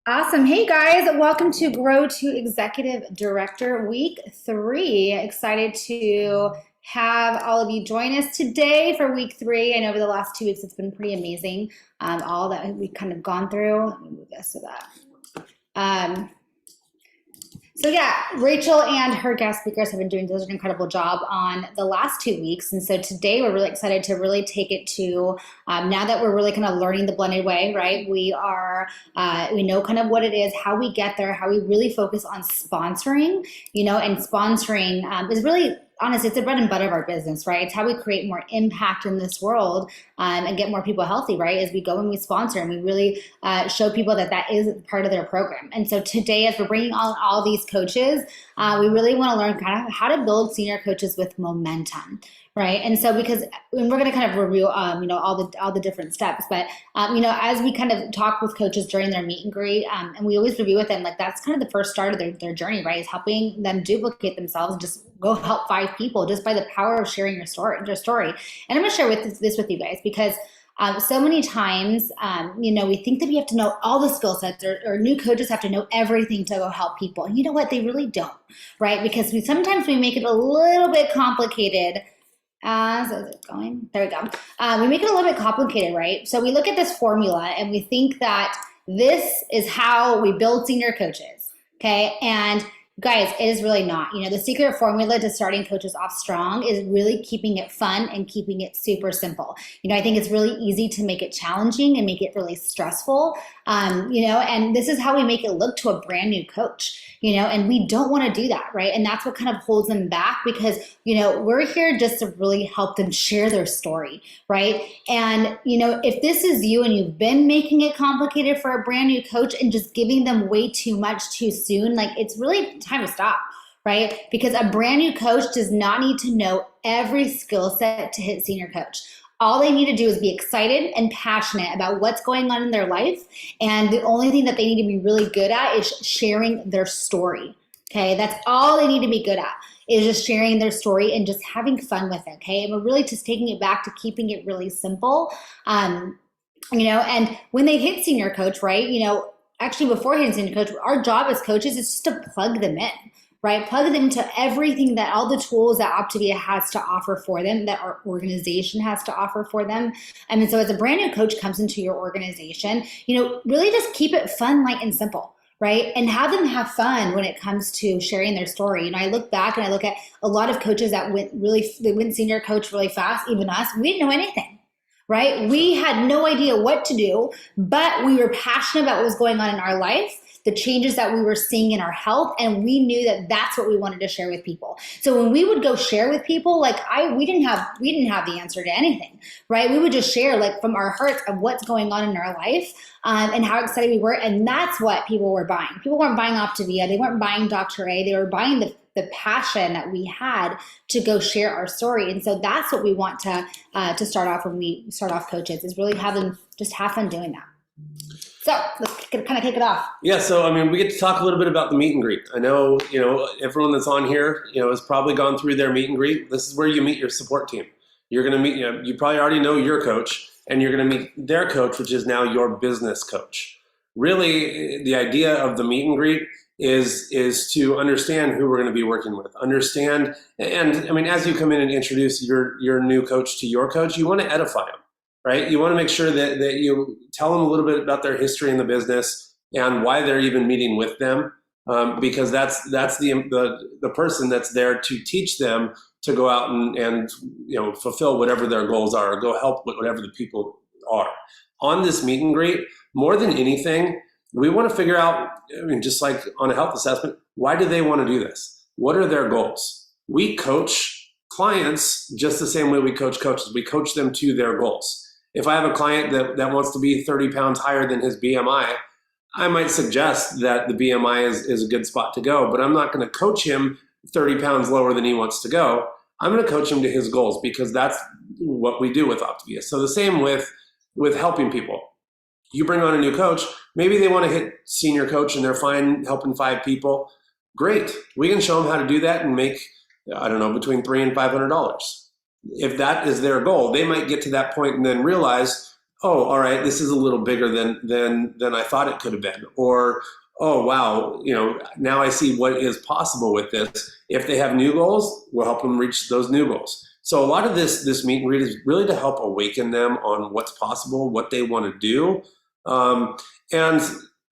Awesome. Hey guys, welcome to Grow to Executive Director Week 3. Excited to have all of you join us today for Week 3. I know over the last 2 weeks it's been pretty amazing, all that we've kind of gone through. Let me move this to that. So yeah, Rachel and her guest speakers have been doing such an incredible job on the last 2 weeks. And so today we're really excited to really take it to, now that we're really kind of learning the blended way, right? We know kind of what it is, how we get there, how we really focus on sponsoring, and sponsoring is really, honestly, it's the bread and butter of our business, right? It's how we create more impact in this world and get more people healthy, right? As we go and we sponsor and we really show people that that is part of their program. And so today, as we're bringing on all these coaches, we really want to learn kind of how to build senior coaches with momentum, right? And so because we're going to kind of review, all the different steps, but as we kind of talk with coaches during their meet and greet, and we always review with them, like that's kind of the first start of their journey, right? Is helping them duplicate themselves and just go help 5 people just by the power of sharing your story. And I'm going to share this with you guys because so many times, we think that we have to know all the skill sets or new coaches have to know everything to go help people. And you know what? They really don't, right? Because sometimes we make it a little bit complicated. So is it going? There we go. We make it a little bit complicated, right? So we look at this formula and we think that this is how we build senior coaches, okay? And guys, it is really not. The secret formula to starting coaches off strong is really keeping it fun and keeping it super simple. I think it's really easy to make it challenging and make it really stressful. And this is how we make it look to a brand new coach, and we don't want to do that, right? And that's what kind of holds them back because, we're here just to really help them share their story, right? And, if this is you and you've been making it complicated for a brand new coach and just giving them way too much too soon, like it's really time to stop, right? Because a brand new coach does not need to know every skill set to hit senior coach. All they need to do is be excited and passionate about what's going on in their life. And the only thing that they need to be really good at is sharing their story. Okay, that's all they need to be good at is just sharing their story and just having fun with it. Okay, and we're really just taking it back to keeping it really simple. And when they hit senior coach, right? Actually before hitting senior coach, our job as coaches is just to plug them in, right? Plug them into everything that all the tools that Optavia has to offer for them, that our organization has to offer for them. And so as a brand new coach comes into your organization, really just keep it fun, light, and simple, right? And have them have fun when it comes to sharing their story. I look back and I look at a lot of coaches that they went senior coach really fast, even us, we didn't know anything. Right? We had no idea what to do, but we were passionate about what was going on in our life, the changes that we were seeing in our health, and we knew that that's what we wanted to share with people. So when we would go share with people, we didn't have the answer to anything, right? We would just share from our hearts of what's going on in our life and how excited we were, and that's what people were buying. People weren't buying Optavia, they weren't buying Dr. A, they were buying the passion that we had to go share our story. And so that's what we want to start off when we start off coaches, is really have fun doing that. So let's kind of kick it off. Yeah, so we get to talk a little bit about the meet and greet. I know, everyone that's on here, has probably gone through their meet and greet. This is where you meet your support team. You're going to meet, you probably already know your coach, and you're going to meet their coach, which is now your business coach. Really, the idea of the meet and greet is to understand who we're going to be working with. Understand, and as you come in and introduce your new coach to your coach, you want to edify them, right? You want to make sure that you tell them a little bit about their history in the business and why they're even meeting with them, because that's the person that's there to teach them to go out and fulfill whatever their goals are, or go help whatever the people are. On this meet and greet, more than anything, we want to figure out, just like on a health assessment, why do they want to do this? What are their goals? We coach clients just the same way we coach coaches. We coach them to their goals. If I have a client that wants to be 30 pounds higher than his BMI, I might suggest that the BMI is a good spot to go, but I'm not going to coach him 30 pounds lower than he wants to go. I'm going to coach him to his goals, because that's what we do with Optavia. So the same with helping people. You bring on a new coach, maybe they want to hit senior coach and they're fine helping 5 people. Great. We can show them how to do that and make, between $300 and $500. If that is their goal, they might get to that point and then realize, oh, all right, this is a little bigger than I thought it could have been, or oh wow, now I see what is possible with this. If they have new goals, we'll help them reach those new goals. So a lot of this meet and greet is really to help awaken them on what's possible, what they want to do, and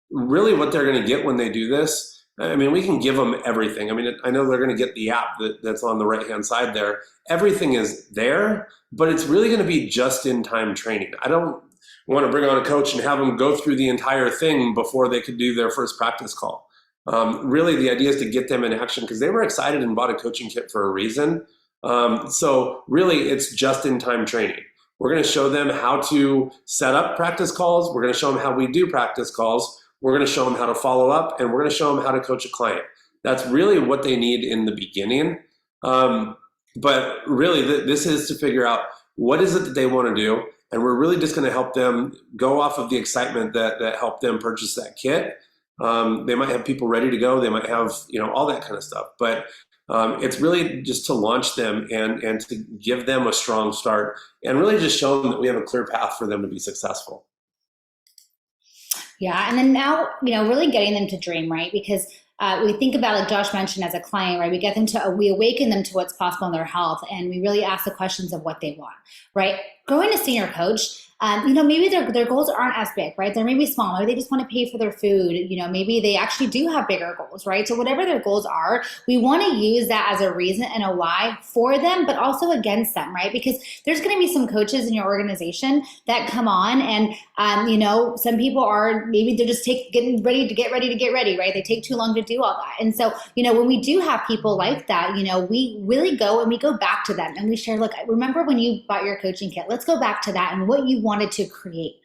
really what they're going to get when they do this. I mean, we can give them everything. I mean, I know they're going to get the app that's on the right-hand side there. Everything is there, but it's really going to be just-in-time training. I don't want to bring on a coach and have them go through the entire thing before they could do their first practice call. Really, the idea is to get them in action because they were excited and bought a coaching kit for a reason. So really, it's just-in-time training. We're going to show them how to set up practice calls. We're going to show them how we do practice calls. We're going to show them how to follow up, and we're going to show them how to coach a client. That's really what they need in the beginning. But really, this is to figure out what is it that they want to do, and we're really just going to help them go off of the excitement that helped them purchase that kit. They might have people ready to go. They might have all that kind of stuff. But it's really just to launch them and to give them a strong start, and really just show them that we have a clear path for them to be successful. Yeah, and then now, really getting them to dream, right? Because we think about, like Josh mentioned, as a client, right? We awaken them to what's possible in their health, and we really ask the questions of what they want, right? Growing a senior coach, maybe their goals aren't as big, right? They're maybe small. Maybe they just want to pay for their food. Maybe they actually do have bigger goals, right? So whatever their goals are, we want to use that as a reason and a why for them, but also against them, right? Because there's going to be some coaches in your organization that come on and, some people are, maybe they're just getting ready to get ready, right? They take too long to do all that. And so, when we do have people like that, we really go and we go back to them and we share, look, remember when you bought your coaching kit? Let's go back to that and what you wanted to create,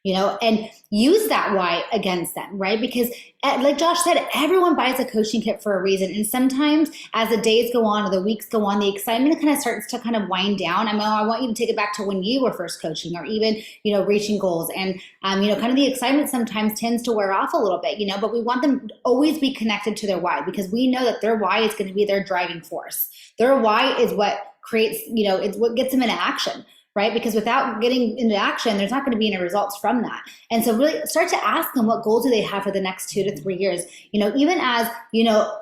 and use that why against them, right? Because like Josh said, everyone buys a coaching kit for a reason. And sometimes as the days go on or the weeks go on, the excitement kind of starts to kind of wind down. I want you to take it back to when you were first coaching or even, reaching goals. And, kind of the excitement sometimes tends to wear off a little bit, but we want them to always be connected to their why, because we know that their why is going to be their driving force. Their why is what creates, it's what gets them into action. Right? Because without getting into action, there's not going to be any results from that. And so really start to ask them, what goals do they have for the next 2 to 3 years? Even as,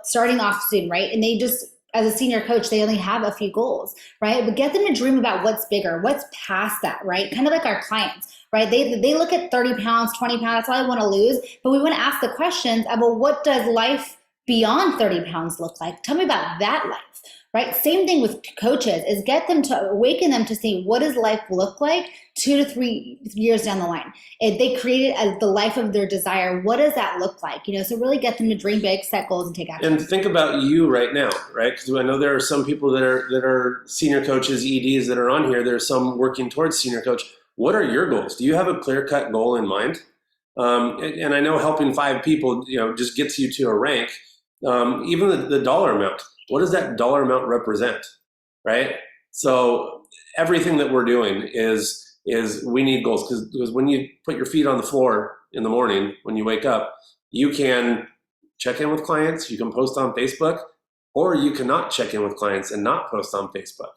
starting off soon, right? And they just, as a senior coach, they only have a few goals, right? But get them to dream about what's bigger, what's past that, right? Kind of like our clients, right? They look at 30 pounds, 20 pounds, that's all I want to lose. But we want to ask the questions of, well, what does life beyond 30 pounds look like? Tell me about that life. Right? Same thing with coaches, is get them to awaken them to see, what does life look like 2 to 3 years down the line? If they create it as the life of their desire, what does that look like? So really get them to dream big, set goals, and take action. And think about you right now, right? Because I know there are some people that are senior coaches, EDs that are on here. There's some working towards senior coach. What are your goals? Do you have a clear-cut goal in mind? And I know helping 5 people, just gets you to a rank. Even the dollar amount. What does that dollar amount represent, right? So everything that we're doing is we need goals, because when you put your feet on the floor in the morning, when you wake up, you can check in with clients, you can post on Facebook, or you cannot check in with clients and not post on Facebook.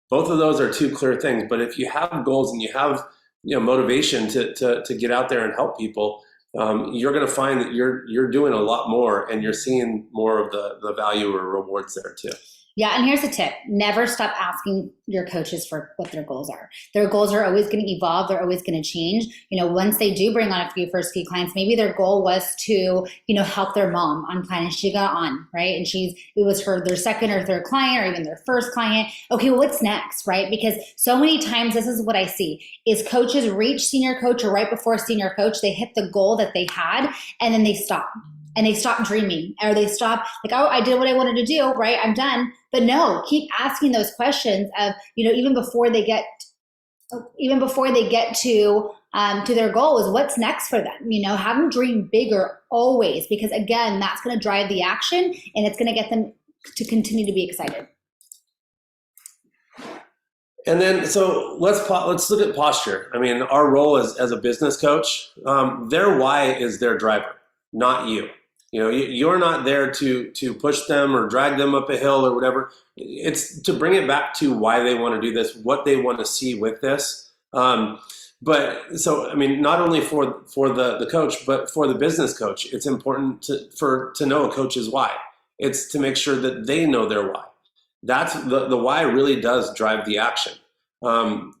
Both of those are 2 clear things. But if you have goals and you have motivation to get out there and help people, you're going to find that you're doing a lot more, and you're seeing more of the value or rewards there too. Yeah, and here's a tip. Never stop asking your coaches for what their goals are. Their goals are always going to evolve. They're always going to change. Once they do bring on first few clients, maybe their goal was to, help their mom on plan, and she got on, right? And it was their second or third client, or even their first client. Okay, well, what's next, right? Because so many times, this is what I see, is coaches reach senior coach or right before senior coach, they hit the goal that they had, and then they stop. And they stop dreaming, or they stop like, oh, I did what I wanted to do, right? I'm done. But no, keep asking those questions of, even before they get to their goal, is what's next for them. Have them dream bigger always, because again, that's going to drive the action, and it's going to get them to continue to be excited. And then, so let's look at posture. I mean, our role as a business coach, their why is their driver, not you. You're not there to push them or drag them up a hill or whatever. It's to bring it back to why they want to do this, what they want to see with this. But so, I mean, not only for the coach, but for the business coach, it's important to know a coach's why. It's to make sure that they know their why. That's the why really does drive the action. And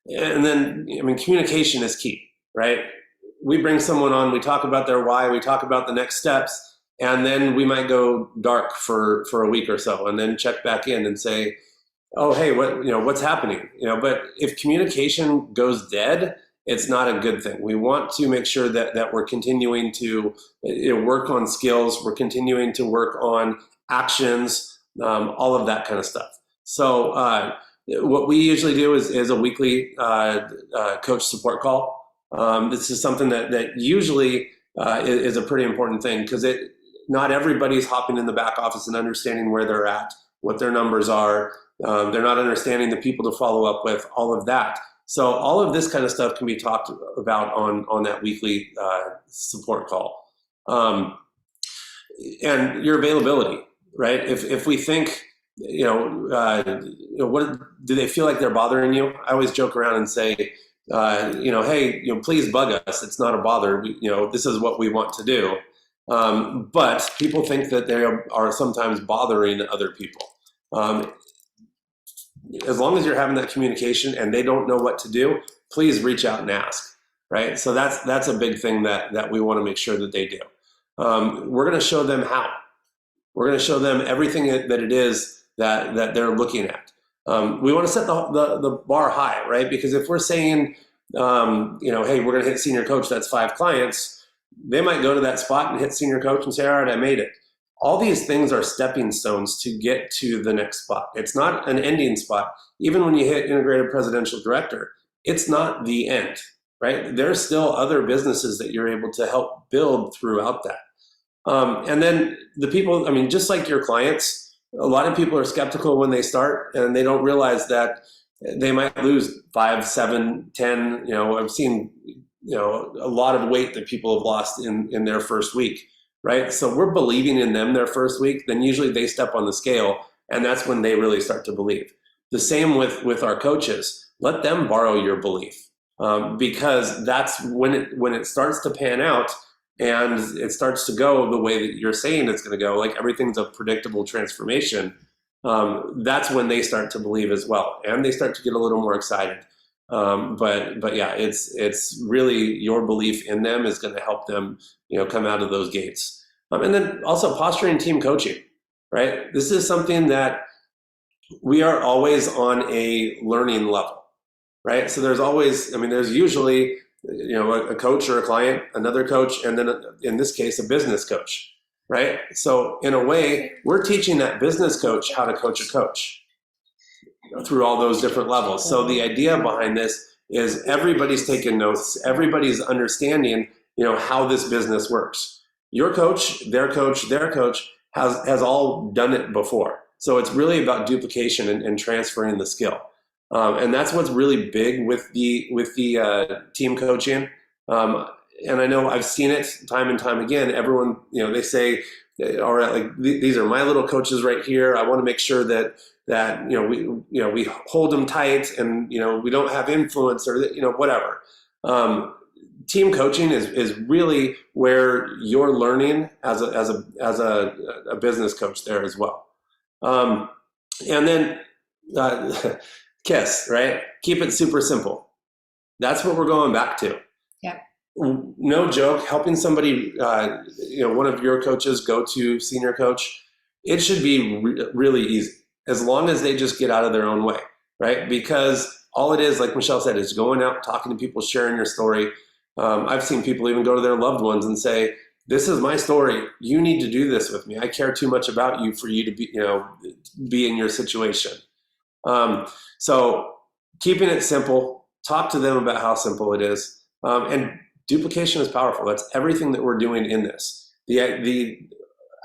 then, I mean, communication is key, right? We bring someone on, we talk about their why, we talk about the next steps, and then we might go dark for a week or so, and then check back in and say, oh, hey, what's happening? But if communication goes dead, it's not a good thing. We want to make sure that we're continuing to work on skills, we're continuing to work on actions, all of that kind of stuff. So what we usually do is a weekly coach support call. This is something that usually is a pretty important thing, because not everybody's hopping in the back office and understanding where they're at, what their numbers are. They're not understanding the people to follow up with, all of that. So all of this kind of stuff can be talked about on that weekly support call. And your availability, right? If we think, what do they feel like they're bothering you? I always joke around and say, hey, please bug us. It's not a bother. This is what we want to do. But people think that they are sometimes bothering other people. As long as you're having that communication and they don't know what to do, please reach out and ask, right? So that's a big thing that we want to make sure that they do. We're going to show them how. We're going to show them everything that it is that they're looking at. We want to set the bar high, right? Because if we're saying, hey, we're going to hit senior coach, that's 5 clients, they might go to that spot and hit senior coach and say, all right, I made it. All these things are stepping stones to get to the next spot. It's not an ending spot. Even when you hit integrated presidential director, it's not the end, right? There's still other businesses that you're able to help build throughout that. And then the people, I mean, just like your clients, a lot of people are skeptical when they start, and they don't realize that they might lose 5, 7, 10. I've seen, a lot of weight that people have lost in their first week. Right? So we're believing in them their first week, then usually they step on the scale, and that's when they really start to believe. The same with our coaches. Let them borrow your belief, because that's when it starts to pan out and it starts to go the way that you're saying it's going to go, like everything's a predictable transformation. That's when they start to believe as well, and they start to get a little more excited. But yeah, it's really your belief in them is going to help them, come out of those gates. And then also posturing team coaching, right? This is something that we are always on a learning level, right? So there's usually, a coach or a client, another coach, and then in this case, a business coach, right? So in a way, we're teaching that business coach how to coach a coach through all those different levels. So the idea behind this is everybody's taking notes, everybody's understanding, how this business works. Your coach, their coach, their coach has all done it before. So it's really about duplication and transferring the skill. And that's what's really big with the team coaching. And I know I've seen it time and time again. Everyone, they say, all right, like these are my little coaches right here. I want to make sure that we hold them tight, and we don't have influence, or whatever. Team coaching is really where you're learning as a business coach there as well. And then KISS, right? Keep it super simple. That's what we're going back to. Yeah. No joke, helping somebody, one of your coaches go to senior coach, it should be really easy, as long as they just get out of their own way, right? Because all it is, like Michelle said, is going out, talking to people, sharing your story. I've seen people even go to their loved ones and say, this is my story. You need to do this with me. I care too much about you for you to be in your situation. So keeping it simple, talk to them about how simple it is. And duplication is powerful. That's everything that we're doing in this. The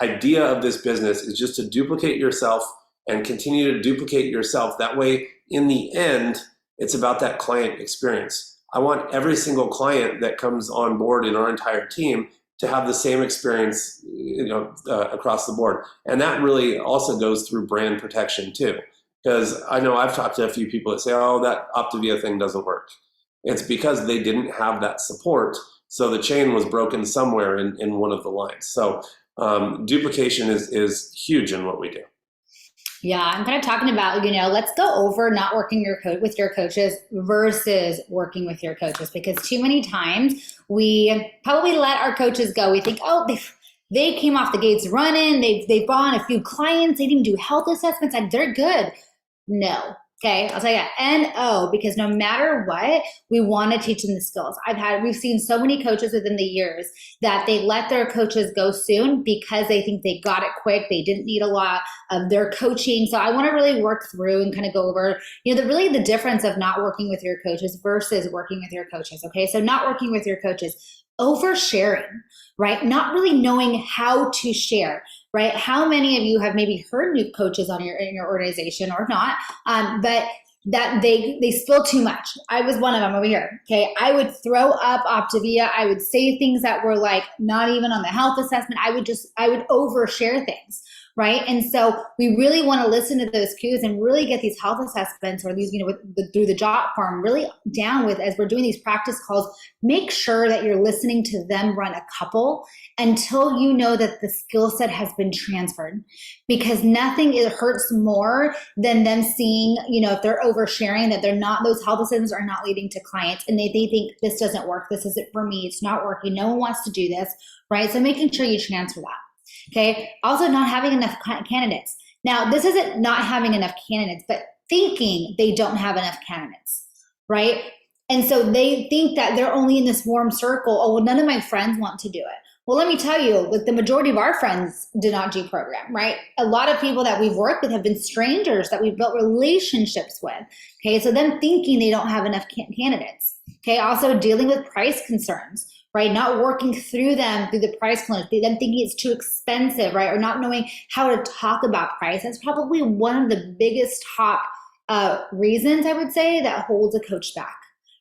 idea of this business is just to duplicate yourself and continue to duplicate yourself. That way, in the end, it's about that client experience. I want every single client that comes on board in our entire team to have the same experience, across the board. And that really also goes through brand protection too. Because I know I've talked to a few people that say, oh, that Optavia thing doesn't work. It's because they didn't have that support. So the chain was broken somewhere in one of the lines. So duplication is huge in what we do. Yeah, I'm kind of talking about, let's go over not working with your coaches versus working with your coaches, because too many times we probably let our coaches go. We think, oh, they came off the gates running. They've brought on a few clients. They didn't do health assessments. And they're good. No. Okay, I'll tell you that. No, because no matter what, we want to teach them the skills. We've seen so many coaches within the years that they let their coaches go soon because they think they got it quick. They didn't need a lot of their coaching. So I want to really work through and kind of go over, the difference of not working with your coaches versus working with your coaches. Okay, so not working with your coaches, oversharing, right? Not really knowing how to share, right? How many of you have maybe heard new coaches in your organization or not, but that they spill too much? I was one of them over here. Okay, I would throw up Optavia. I would say things that were like not even on the health assessment. I would overshare things. Right. And so we really want to listen to those cues and really get these health assessments or these, through the job form really down with, as we're doing these practice calls, make sure that you're listening to them run a couple until you know that the skill set has been transferred, because nothing hurts more than them seeing, if they're oversharing, that those health assessments are not leading to clients and they think this doesn't work. This isn't for me. It's not working. No one wants to do this. Right. So making sure you transfer that. Okay. Also, not having enough candidates. Now, this isn't not having enough candidates, but thinking they don't have enough candidates, right? And so they think that they're only in this warm circle. Oh, well, none of my friends want to do it. Well, let me tell you, the majority of our friends did not do program, right? A lot of people that we've worked with have been strangers that we've built relationships with. Okay. So them thinking they don't have enough candidates. Okay. Also dealing with price concerns. Right, not working through the price point, them thinking it's too expensive, right, or not knowing how to talk about price. That's probably one of the biggest top reasons, I would say, that holds a coach back,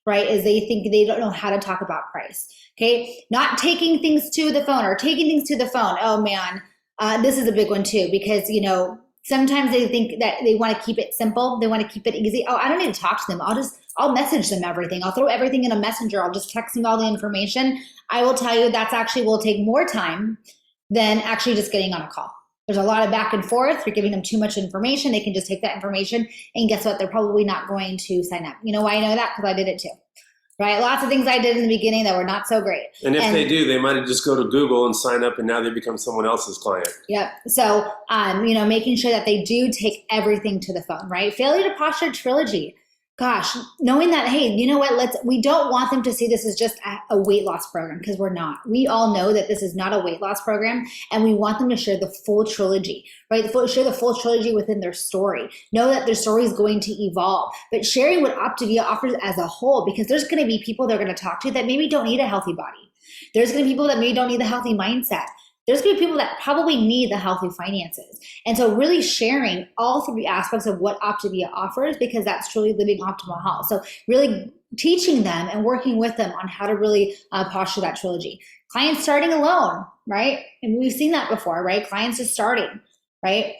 right, is they think they don't know how to talk about price. Okay, not taking things to the phone or taking things to the phone. Oh man, this is a big one too, because sometimes they think that they want to keep it simple. They want to keep it easy. Oh, I don't need to talk to them. I'll message them everything. I'll throw everything in a messenger. I'll just text them all the information. I will tell you that's actually will take more time than actually just getting on a call. There's a lot of back and forth. You're giving them too much information. They can just take that information and guess what? They're probably not going to sign up. You know why I know that? Because I did it too. Right? Lots of things I did in the beginning that were not so great. And if they do, they might have just go to Google and sign up and now they become someone else's client. Yep. So, making sure that they do take everything to the phone, right? Failure to posture trilogy. Gosh, knowing that, hey, you know what, we don't want them to see this as just a weight loss program, because we're not. We all know that this is not a weight loss program, and we want them to share the full trilogy, right? Share the full trilogy within their story. Know that their story is going to evolve, but sharing what Optavia offers as a whole, because there's going to be people they're going to talk to that maybe don't need a healthy body. There's going to be people that maybe don't need a healthy mindset. There's going to be people that probably need the healthy finances. And so really sharing all three aspects of what Optavia offers, because that's truly living optimal health. So really teaching them and working with them on how to really posture that trilogy. Clients starting alone, right? And we've seen that before, right? Clients just starting, right?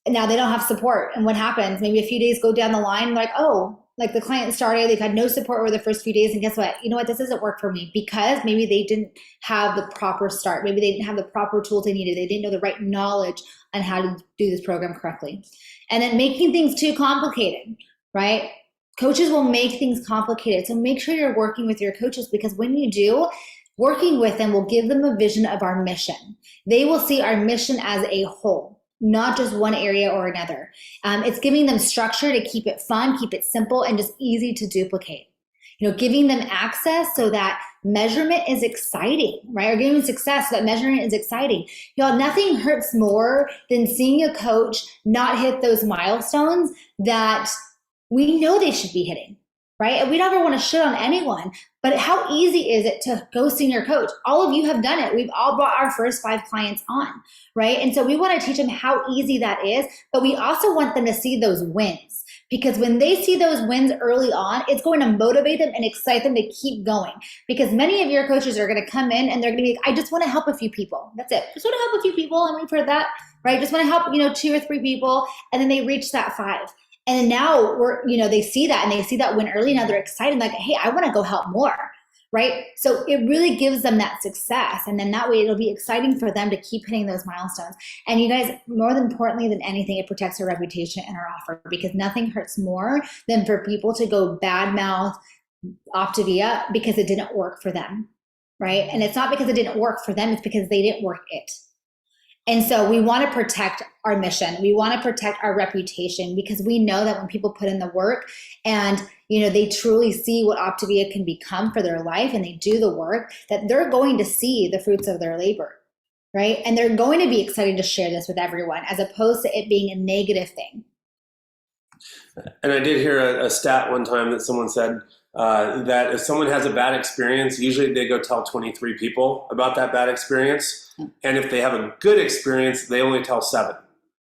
And now they don't have support. And what happens? Maybe a few days go down the line, like, oh, like the client started, they've had no support over the first few days, and guess what? You know what? This doesn't work for me, because maybe they didn't have the proper start. Maybe they didn't have the proper tools they needed. They didn't know the right knowledge on how to do this program correctly. And then making things too complicated, right? Coaches will make things complicated. So make sure you're working with your coaches, because when you do, working with them will give them a vision of our mission. They will see our mission as a whole, not just one area or another. It's giving them structure to keep it fun, keep it simple, and just easy to duplicate. Giving them access so that measurement is exciting, right? Or giving them success so that measurement is exciting. Nothing hurts more than seeing a coach not hit those milestones that we know they should be hitting, right? And we never want to shit on anyone, but how easy is it to go senior coach? All of you have done it. We've all brought our first 5 clients on, right? And so we want to teach them how easy that is, but we also want them to see those wins, because when they see those wins early on, it's going to motivate them and excite them to keep going. Because many of your coaches are going to come in and they're going to be like, I just want to help a few people. That's it. Just want to help a few people. And we've heard that, right? Just want to help, 2 or 3 people. And then they reach that 5. And then now they see that, and they see that win early. Now they're excited, like, hey, I want to go help more. Right. So it really gives them that success. And then that way it'll be exciting for them to keep hitting those milestones. And you guys, more than importantly than anything, it protects our reputation and our offer, because nothing hurts more than for people to go badmouth Optavia because it didn't work for them. Right. And it's not because it didn't work for them, it's because they didn't work it. And so we want to protect our mission. We want to protect our reputation, because we know that when people put in the work and, they truly see what Optavia can become for their life, and they do the work, that they're going to see the fruits of their labor, right? And they're going to be excited to share this with everyone, as opposed to it being a negative thing. And I did hear a stat one time that someone said that if someone has a bad experience, usually they go tell 23 people about that bad experience. And if they have a good experience, they only tell 7.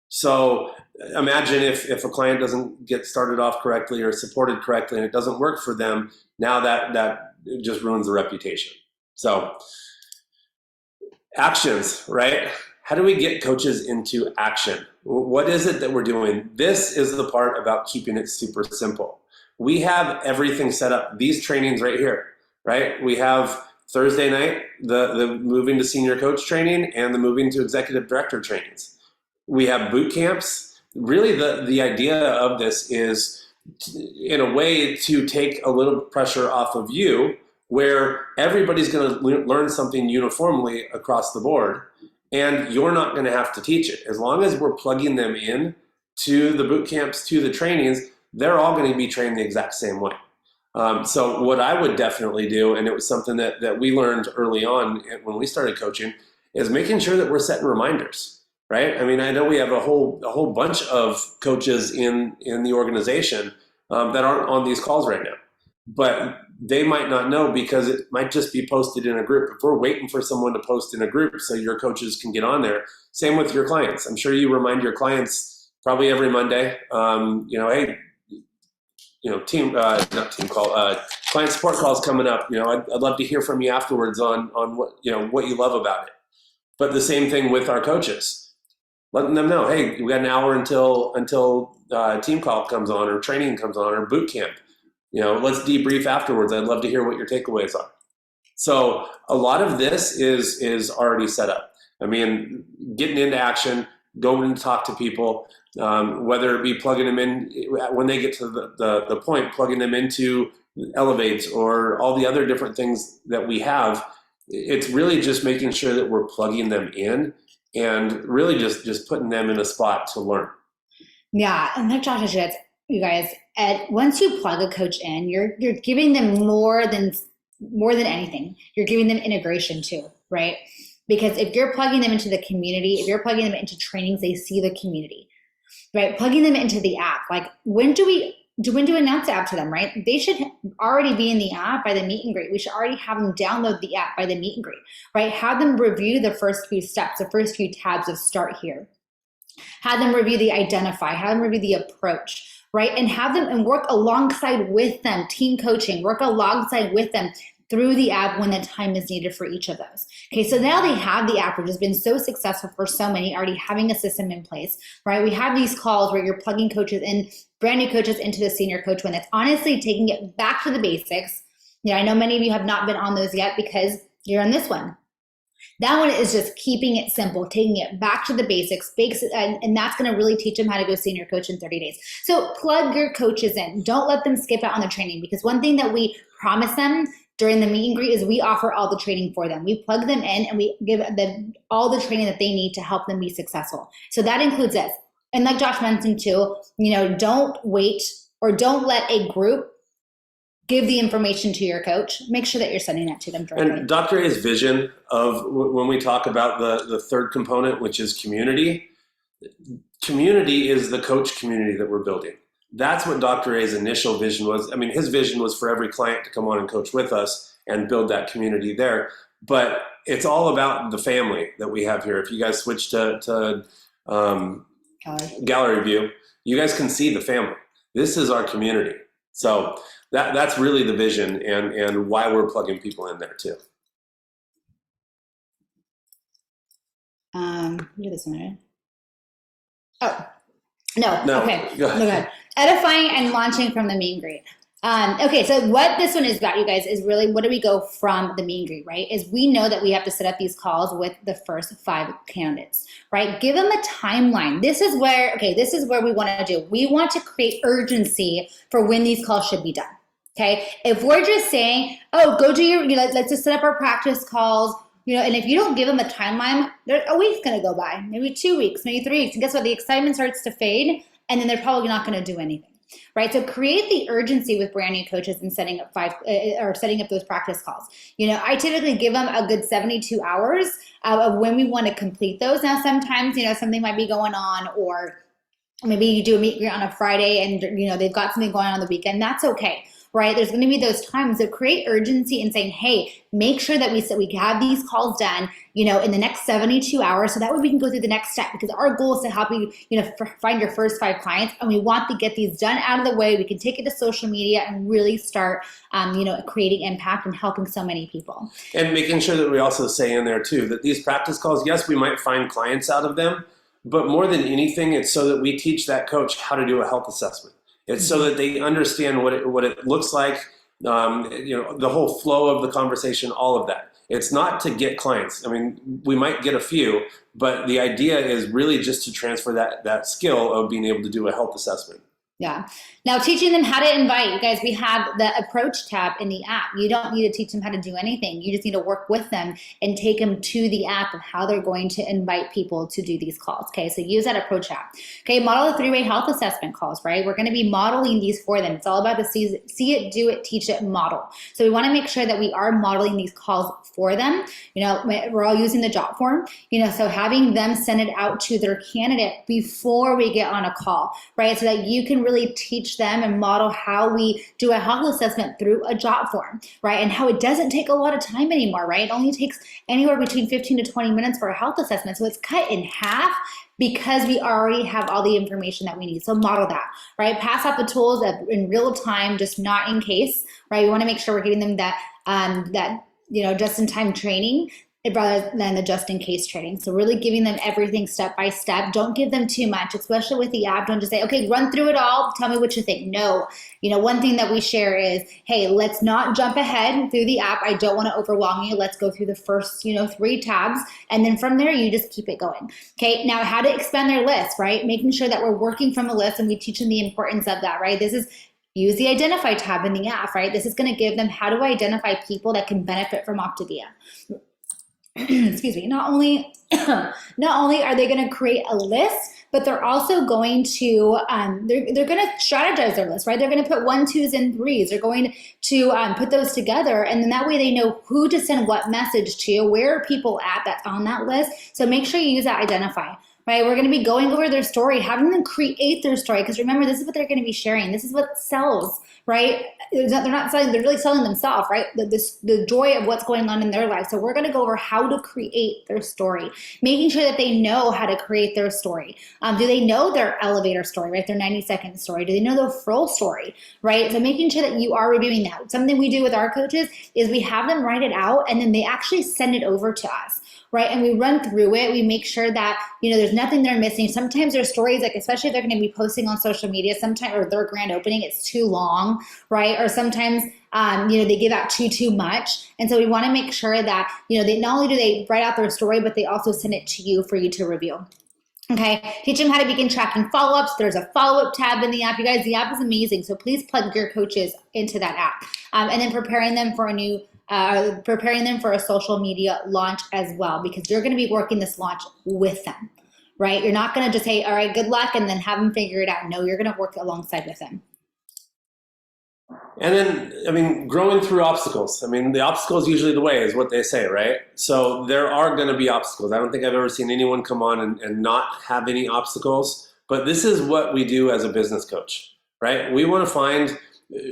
So imagine if a client doesn't get started off correctly or supported correctly and it doesn't work for them, now that just ruins the reputation. So actions, right? How do we get coaches into action? What is it that we're doing? This is the part about keeping it super simple. We have everything set up. These trainings right here, right? We have Thursday night, the moving to senior coach training and the moving to executive director trainings. We have boot camps. Really, the idea of this is, in a way, to take a little pressure off of you, where everybody's going to learn something uniformly across the board, and you're not going to have to teach it. As long as we're plugging them in to the boot camps, to the trainings, they're all going to be trained the exact same way. So what I would definitely do, and it was something that we learned early on when we started coaching, is making sure that we're setting reminders, right? I mean, I know we have a whole bunch of coaches in the organization that aren't on these calls right now, but they might not know because it might just be posted in a group. If we're waiting for someone to post in a group so your coaches can get on there, same with your clients. I'm sure you remind your clients probably every Monday, hey, not team call, client support calls coming up. I'd love to hear from you afterwards on what you love about it. But the same thing with our coaches, letting them know, hey, we got an hour until team call comes on, or training comes on, or boot camp. Let's debrief afterwards. I'd love to hear what your takeaways are. So a lot of this is already set up. I mean, getting into action, going to talk to people, whether it be plugging them in when they get to the point, plugging them into Elevate or all the other different things that we have. It's really just making sure that we're plugging them in and really just putting them in a spot to learn. Yeah, and like Josh said, you guys, once you plug a coach in, you're giving them more than anything. You're giving them integration too, right? Because if you're plugging them into the community, if you're plugging them into trainings, they see the community, right? Plugging them into the app. Like, when do we announce the app to them, right? They should already be in the app by the meet and greet. We should already have them download the app by the meet and greet, right? Have them review the first few steps, the first few tabs of Start Here. Have them review the identify, have them review the approach, right? And have them and work alongside with them, team coaching, work alongside with them through the app when the time is needed for each of those. Okay, so now they have the app, which has been so successful for so many, already having a system in place, right? We have these calls where you're plugging coaches in, brand new coaches into the senior coach one. That's honestly taking it back to the basics. I know many of you have not been on those yet because you're on this one. That one is just keeping it simple, taking it back to the basics, and that's going to really teach them how to go senior coach in 30 days. So plug your coaches in. Don't let them skip out on the training, because one thing that we promise them during the meet and greet is we offer all the training for them. We plug them in and we give them all the training that they need to help them be successful. So that includes this. And like Josh mentioned too, don't wait, or don't let a group give the information to your coach. Make sure that you're sending that to them directly. And Dr. A's vision of when we talk about the third component, which is community is the coach community that we're building. That's what Dr. A's initial vision was. I mean, his vision was for every client to come on and coach with us and build that community there. But it's all about the family that we have here. If you guys switch to gallery view, you guys can see the family. This is our community. So that's really the vision and why we're plugging people in there too. Do this one. Oh, No. No. Okay. Go ahead. No, go ahead. Edifying and launching from the meet and greet. Okay, so what this one is about, you guys, is really what do we go from the meet and greet, right? Is we know that we have to set up these calls with the first 5 candidates, right? Give them a timeline. This is where we want to do. We want to create urgency for when these calls should be done. Okay, if we're just saying, oh, go do your, let's just set up our practice calls, and if you don't give them a timeline, a week's going to go by, maybe 2 weeks, maybe 3 weeks, and guess what? The excitement starts to fade, and then they're probably not going to do anything. Right, so create the urgency with brand new coaches and setting up those practice calls. I typically give them a good 72 hours of when we want to complete those. Now, sometimes something might be going on, or maybe you do a meet and greet on a Friday, and they've got something going on the weekend. That's okay. Right, there's going to be those times that create urgency and saying, hey, make sure that we have these calls done, in the next 72 hours, so that way we can go through the next step, because our goal is to help you, find your first 5 clients, and we want to get these done out of the way. We can take it to social media and really start, creating impact and helping so many people. And making sure that we also say in there too that these practice calls, yes, we might find clients out of them, but more than anything, it's so that we teach that coach how to do a health assessment. It's so that they understand what it looks like, the whole flow of the conversation, all of that. It's not to get clients. I mean, we might get a few, but the idea is really just to transfer that skill of being able to do a health assessment. Yeah. Now, teaching them how to invite. You guys, we have the approach tab in the app. You don't need to teach them how to do anything. You just need to work with them and take them to the app of how they're going to invite people to do these calls. Okay, so use that approach app. Okay, model the 3-way health assessment calls, right? We're going to be modeling these for them. It's all about the see it, do it, teach it, model. So we want to make sure that we are modeling these calls for them. We're all using the job form, so having them send it out to their candidate before we get on a call, right? So that you can really teach them and model how we do a health assessment through a job form, right? And how it doesn't take a lot of time anymore, right? It only takes anywhere between 15 to 20 minutes for a health assessment. So it's cut in half because we already have all the information that we need. So model that, right? Pass out the tools in real time, just not in case, right? We want to make sure we're getting them that just-in-time training rather than the just-in-case training. So really giving them everything step by step. Don't give them too much, especially with the app. Don't just say, okay, run through it all. Tell me what you think. No. One thing that we share is, hey, let's not jump ahead through the app. I don't want to overwhelm you. Let's go through the first, 3 tabs. And then from there, you just keep it going. Okay. Now, how to expand their list, right? Making sure that we're working from a list, and we teach them the importance of that, right? Use the Identify tab in the app, right? This is going to give them how to identify people that can benefit from Optavia. Excuse me. Not only are they going to create a list, but they're also going to they're going to strategize their list, right? They're going to put 1, 2s, and 3s. They're going to put those together, and then that way they know who to send what message to, where are people at that's on that list. So make sure you use that Identify. Right, we're going to be going over their story, having them create their story, because remember, this is what they're going to be sharing. This is what sells, right? They're not selling; they're really selling themselves, right? The joy of what's going on in their life. So we're going to go over how to create their story, making sure that they know how to create their story. Do they know their elevator story, right? Their 90-second story. Do they know their full story, right? So making sure that you are reviewing that. Something we do with our coaches is we have them write it out, and then they actually send it over to us. Right, and we run through it. We make sure that there's nothing they're missing. Sometimes there's stories, like especially if they're going to be posting on social media, sometimes or their grand opening, it's too long, right? Or sometimes they give out too much, and so we want to make sure that they not only do they write out their story, but they also send it to you for you to review. Okay, teach them how to begin tracking follow-ups. There's a follow-up tab in the app. You guys, the app is amazing, so please plug your coaches into that app, and then preparing them for a social media launch as well, because you're going to be working this launch with them, right? You're not going to just say, all right, good luck, and then have them figure it out. No, you're going to work alongside with them. And then, growing through obstacles. The obstacle is usually the way, is what they say, right? So there are going to be obstacles. I don't think I've ever seen anyone come on and not have any obstacles, but this is what we do as a business coach, right? We want to find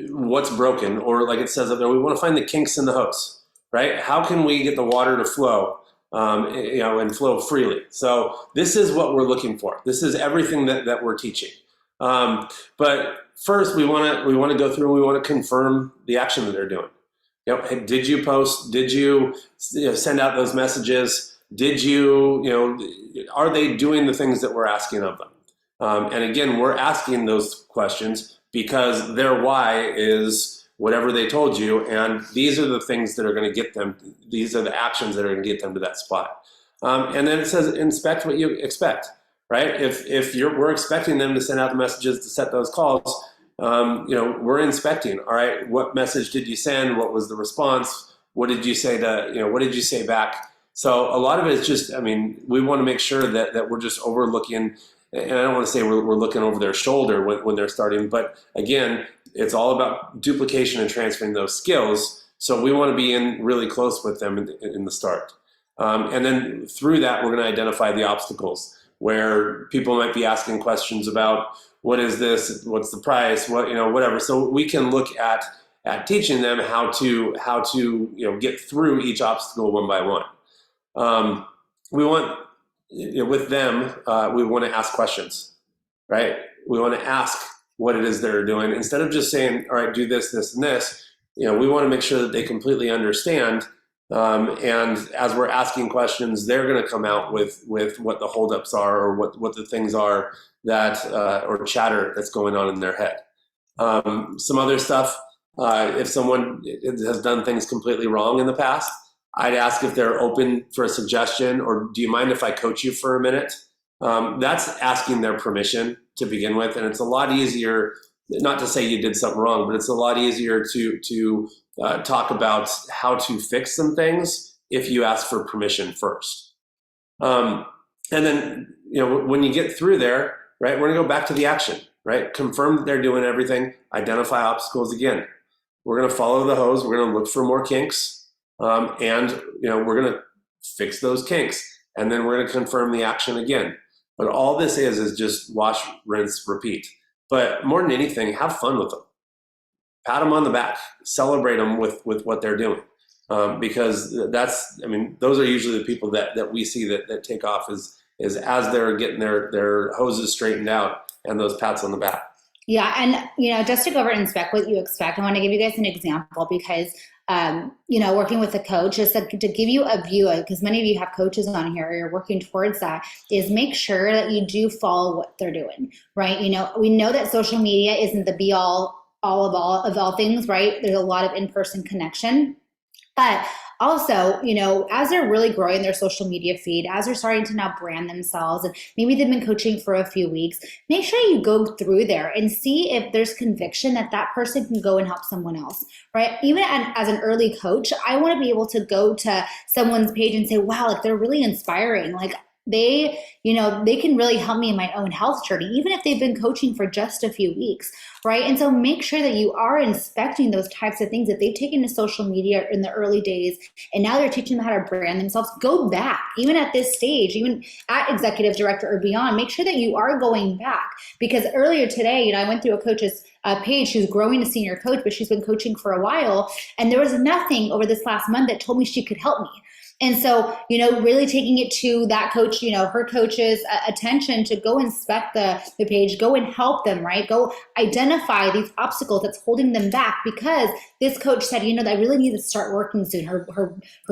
what's broken, or like it says up there, we want to find the kinks in the hose, right? How can we get the water to flow, and flow freely? So this is what we're looking for. This is everything that we're teaching. But first, we want to go through and we want to confirm the action that they're doing. Hey, did you post? Did you send out those messages? Did you, are they doing the things that we're asking of them? And again, we're asking those questions because their why is whatever they told you, and these are the things that are going to get them. These are the actions that are going to get them to that spot. And then it says inspect what you expect, right? If we're expecting them to send out the messages to set those calls, we're inspecting. All right, what message did you send? What was the response? What did you say what did you say back? So a lot of it is just, we want to make sure that we're just overlooking, and I don't want to say we're looking over their shoulder when they're starting, but again, it's all about duplication and transferring those skills. So we want to be in really close with them in the start. And then through that, we're going to identify the obstacles where people might be asking questions about what is this, what's the price, whatever. So we can look at teaching them how to get through each obstacle one by one. We want with them, we want to ask questions, right? We want to ask what it is they're doing instead of just saying, all right, do this, this, and this. We want to make sure that they completely understand. And as we're asking questions, they're going to come out with what the holdups are or what the things are that or chatter that's going on in their head. Some other stuff, if someone has done things completely wrong in the past, I'd ask if they're open for a suggestion, or do you mind if I coach you for a minute? That's asking their permission to begin with, and it's a lot easier, not to say you did something wrong, but it's a lot easier to talk about how to fix some things if you ask for permission first. And then, when you get through there, right, we're gonna go back to the action, right? Confirm that they're doing everything, identify obstacles again. We're gonna follow the hose, we're gonna look for more kinks, and we're gonna fix those kinks, and then we're gonna confirm the action again. But all this is just wash, rinse, repeat. But more than anything, have fun with them. Pat them on the back, celebrate them with what they're doing. Because those are usually the people that we see that take off is as they're getting their hoses straightened out and those pats on the back. Yeah, and just to go over and inspect what you expect, I want to give you guys an example because working with a coach is to give you a view, because many of you have coaches on here, or you're working towards that, is make sure that you do follow what they're doing, right? We know that social media isn't the be all of all things, right? There's a lot of in-person connection. But also, as they're really growing their social media feed, as they're starting to now brand themselves, and maybe they've been coaching for a few weeks, make sure you go through there and see if there's conviction that person can go and help someone else, right? Even as an early coach, I want to be able to go to someone's page and say, wow, like they're really inspiring. Like they can really help me in my own health journey, even if they've been coaching for just a few weeks, right? And so make sure that you are inspecting those types of things that they've taken to social media in the early days, and now they're teaching them how to brand themselves. Go back, even at this stage, even at executive director or beyond, make sure that you are going back. Because earlier today, I went through a coach's page. She's growing a senior coach, but she's been coaching for a while. And there was nothing over this last month that told me she could help me. And so, really taking it to that coach, her coach's attention to go inspect the page, go and help them, right? Go identify these obstacles that's holding them back, because this coach said, I really need to start working soon. Her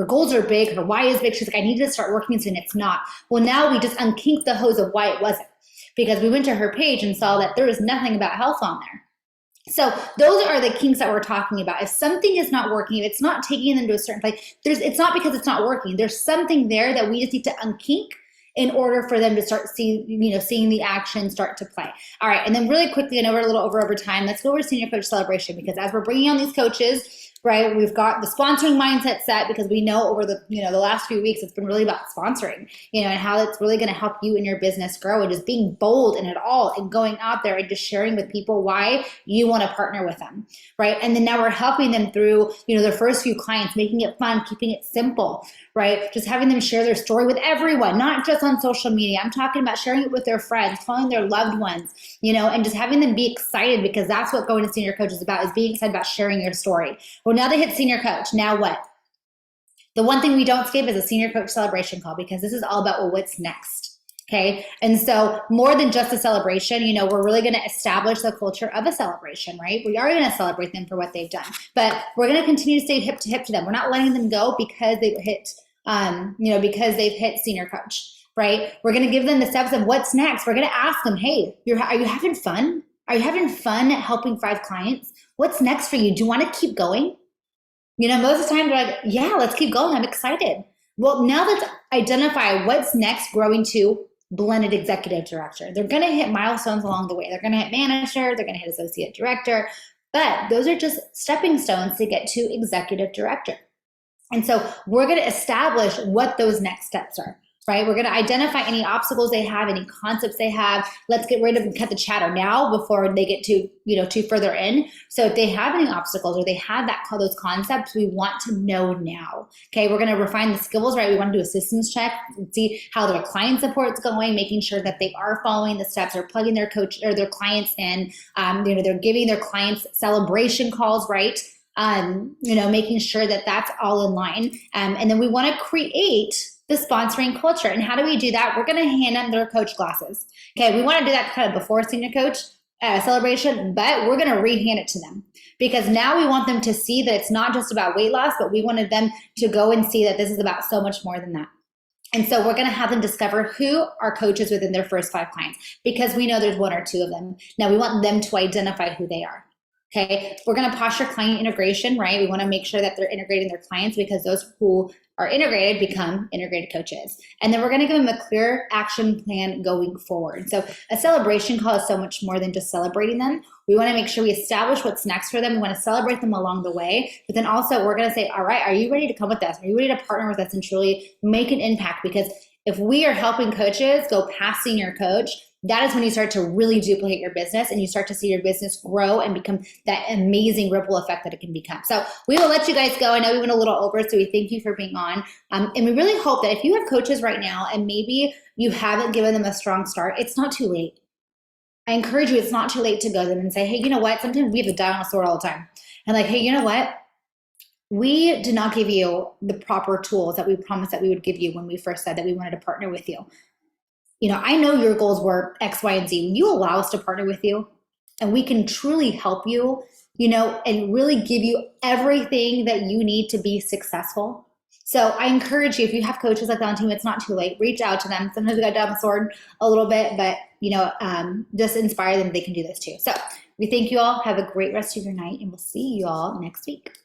goals are big. Her why is big. She's like, I need to start working soon. It's not. Well, now we just unkinked the hose of why it wasn't, because we went to her page and saw that there was nothing about health on there. So those are the kinks that we're talking about. If something is not working, if it's not taking them to a certain place, it's not because it's not working. There's something there that we just need to unkink in order for them to start seeing the action start to play. All right, and then really quickly, I know we're a little over time, let's go over to Senior Coach Celebration, because as we're bringing on these coaches, right, we've got the sponsoring mindset set, because we know over the last few weeks it's been really about sponsoring, and how it's really going to help you and your business grow, and just being bold in it all and going out there and just sharing with people why you want to partner with them, right? And then now we're helping them through their first few clients, making it fun, keeping it simple, right? Just having them share their story with everyone, not just on social media. I'm talking about sharing it with their friends, telling their loved ones, and just having them be excited, because that's what going to Senior Coach is about, is being excited about sharing your story. Well, now they hit Senior Coach. Now what? The one thing we don't skip is a Senior Coach celebration call, because this is all about what's next. Okay. And so more than just a celebration, we're really going to establish the culture of a celebration, right? We are going to celebrate them for what they've done, but we're going to continue to stay hip to them. We're not letting them go because they've hit, because they've hit Senior Coach. right? We're going to give them the steps of what's next. We're going to ask them, hey, are you having fun? Are you having fun helping 5 clients? What's next for you? Do you want to keep going? Most of the time they're like, yeah, let's keep going. I'm excited. Well, now let's identify what's next growing to blended executive director. They're going to hit milestones along the way. They're going to hit manager, they're going to hit associate director, but those are just stepping stones to get to executive director. And so we're going to establish what those next steps are, right? We're going to identify any obstacles they have, any concepts they have. Let's get rid of and cut the chatter now before they get too further in. So if they have any obstacles or they have those concepts, we want to know now. Okay, we're going to refine the skills, right? We want to do a systems check and see how their client support's going, making sure that they are following the steps, they're plugging their coach or their clients in. They're giving their clients celebration calls, right? Making sure that that's all in line. And then we want to create the sponsoring culture. And how do we do that? We're going to hand them their coach glasses. Okay, we want to do that kind of before senior coach celebration, but we're going to re-hand it to them because now we want them to see that it's not just about weight loss, but we wanted them to go and see that this is about so much more than that. And so we're going to have them discover who are coaches within their first 5 clients because we know there's 1 or 2 of them. Now we want them to identify who they are. Okay, we're going to posture client integration, right? We want to make sure that they're integrating their clients because those who are integrated become integrated coaches. And then we're going to give them a clear action plan going forward. So a celebration call is so much more than just celebrating them. We want to make sure we establish what's next for them. We want to celebrate them along the way. But then also we're going to say, all right, are you ready to come with us? Are you ready to partner with us and truly make an impact? Because if we are helping coaches go past senior coach, that is when you start to really duplicate your business and you start to see your business grow and become that amazing ripple effect that it can become. So we will let you guys go. I know we went a little over, so we thank you for being on. And we really hope that if you have coaches right now and maybe you haven't given them a strong start, it's not too late. I encourage you, it's not too late to go to them and say, hey, you know what? Sometimes we have to die on a sword all the time. And like, hey, you know what? We did not give you the proper tools that we promised that we would give you when we first said that we wanted to partner with you. I know your goals were X, Y, and Z. When you allow us to partner with you and we can truly help you, and really give you everything that you need to be successful. So I encourage you, if you have coaches like that on team, it's not too late. Reach out to them. Sometimes we got down the sword a little bit, but, just inspire them. They can do this too. So we thank you all. Have a great rest of your night and we'll see you all next week.